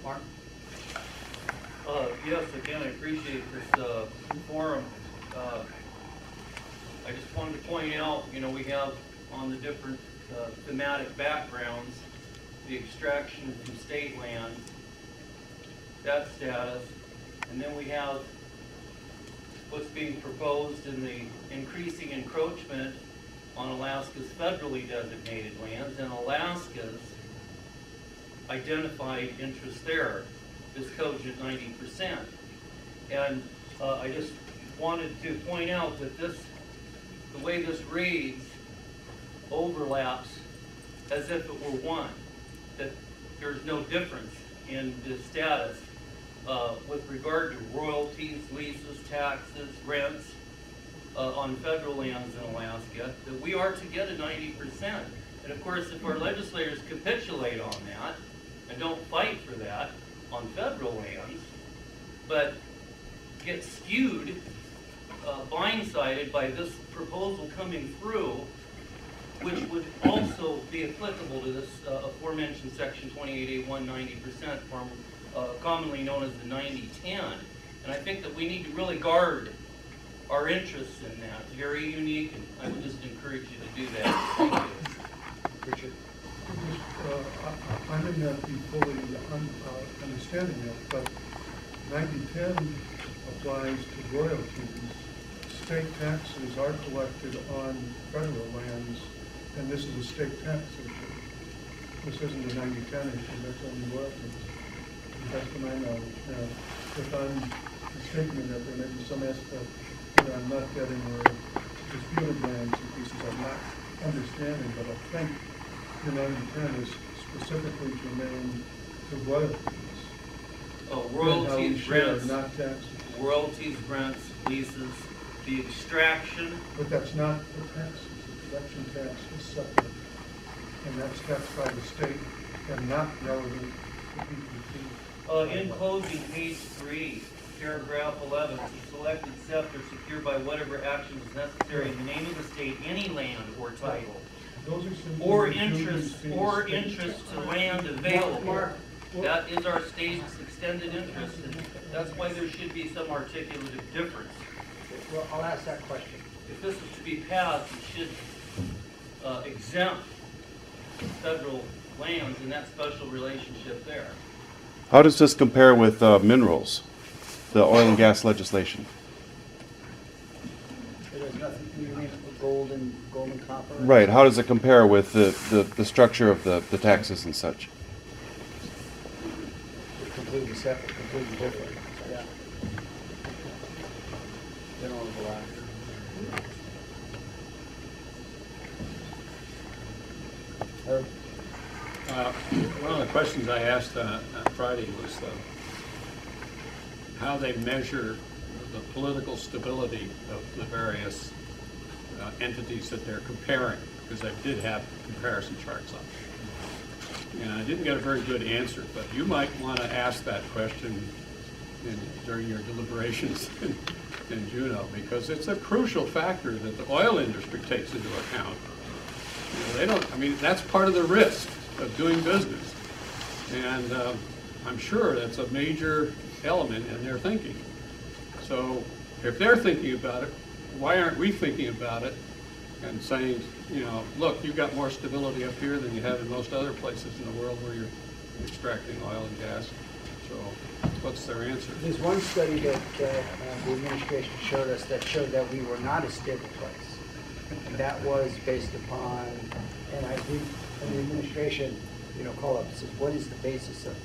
Mark? Yes, again, I appreciate this forum. I just wanted to point out, we have on the different thematic backgrounds, the extraction from state land, that status, and then we have what's being proposed in the increasing encroachment on Alaska's federally designated lands and Alaska's identified interest there is cogent 90%. And I just wanted to point out that the way this reads overlaps as if it were one, that there's no difference in the status with regard to royalties, leases, taxes, rents on federal lands in Alaska, that we are to get a 90%. And of course, if our legislators capitulate on that and don't fight for that on federal lands, but get skewed, blindsided by this proposal coming through, which would also be applicable to this aforementioned section 28A1 90% form, commonly known as the 90-10. And I think that we need to really guard our interests in that. It's very unique, and I would just encourage you to do that. Thank you. Richard? I may not be fully understanding that, but 90-10 applies to royalties. State taxes are collected on federal lands, and this is a state tax issue. This isn't a 90-10 issue, that's only royalties. That's to my knowledge. Now, if I'm mistaken that there may be some aspect that I'm not getting or disputed lands and pieces I'm not understanding, but I think the 90-10 is specifically germane to royalties. Royalties, rents, not taxes. royalties, rents, leases, the extraction. But that's not the taxes. The production tax is separate. And that's taxed by the state and not relevant to PPT. In closing, page 3, paragraph 11, to select, accept, or secure by whatever action is necessary in the name of the state any land or title, Those are simply or duties interest to land available. That is our state's extended interest, and that's why there should be some articulative difference. Well, I'll ask that question. If this is to be passed, it should exempt federal lands in that special relationship there. How does this compare with minerals, the oil and gas legislation? It has nothing, you mean gold and copper? Right. How does it compare with the structure of the taxes and such? It's completely separate, completely different. Yeah. They don't overlap. Herb? One of the questions I asked on Friday was how they measure the political stability of the various entities that they're comparing, because I did have comparison charts on it. And I didn't get a very good answer, but you might want to ask that question during your deliberations in Juneau, because it's a crucial factor that the oil industry takes into account. They don't, I mean, that's part of the risk of doing business. And I'm sure that's a major element in their thinking. So if they're thinking about it, why aren't we thinking about it and saying, look, you've got more stability up here than you have in most other places in the world where you're extracting oil and gas. So what's their answer? There's one study that the administration showed us that showed that we were not a stable place. And that was based upon, and I think the administration, call up and says, what is the basis of,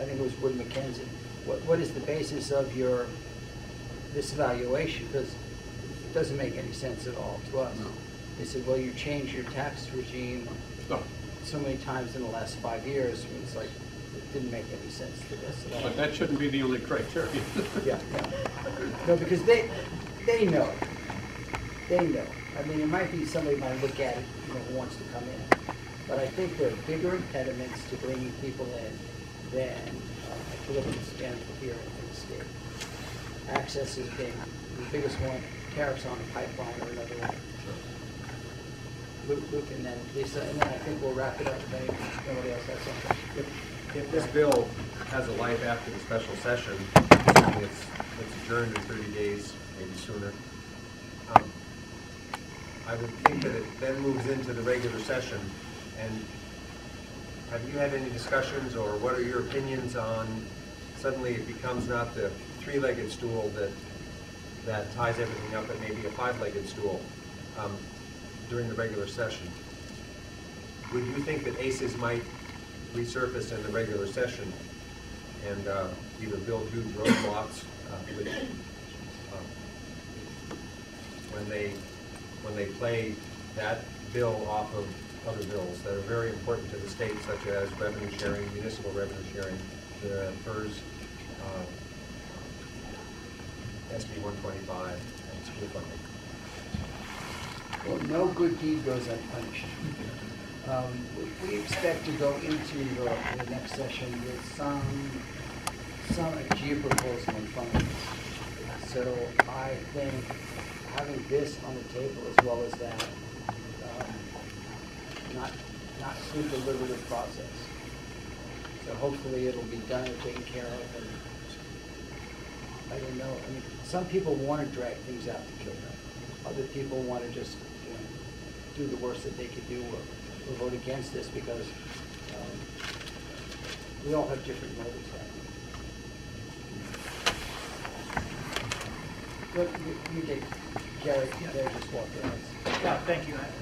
I think it was Wood Mackenzie, what is the basis of this evaluation? Because it doesn't make any sense at all to us. No. They said, well, you changed your tax regime so many times in the last 5 years. And it's like, it didn't make any sense to us at all. But that shouldn't be the only criteria. Yeah. No, because they know. They know. I mean, it might be somebody might look at it, who wants to come in. But I think there are bigger impediments to bringing people in than a political scandal here in the state. Access has been the biggest one. Tariffs on the pipeline or another one. Luke, and then Lisa, and then I think we'll wrap it up if nobody else has something. if this bill has a life after the special session, assuming it's adjourned in 30 days, maybe sooner, I would think that it then moves into the regular session. And have you had any discussions, or what are your opinions on suddenly it becomes not the three-legged stool that ties everything up, but maybe a five-legged stool during the regular session? Would you think that ACES might resurface in the regular session and either build huge roadblocks, which when they play that bill off of other bills that are very important to the state, such as revenue sharing, municipal revenue sharing, the PERS, SB 125, and school funding? Well, no good deed goes unpunished. We expect to go into the next session with some GE proposal in front of us. So I think having this on the table as well as that, not through the deliberative process. So hopefully it'll be done and taken care of. And I don't know. I mean, some people want to drag things out to kill them. Other people want to just do the worst that they could do or vote against this because we all have different motives. Good. You did. Gary just walked in. Yeah, thank you.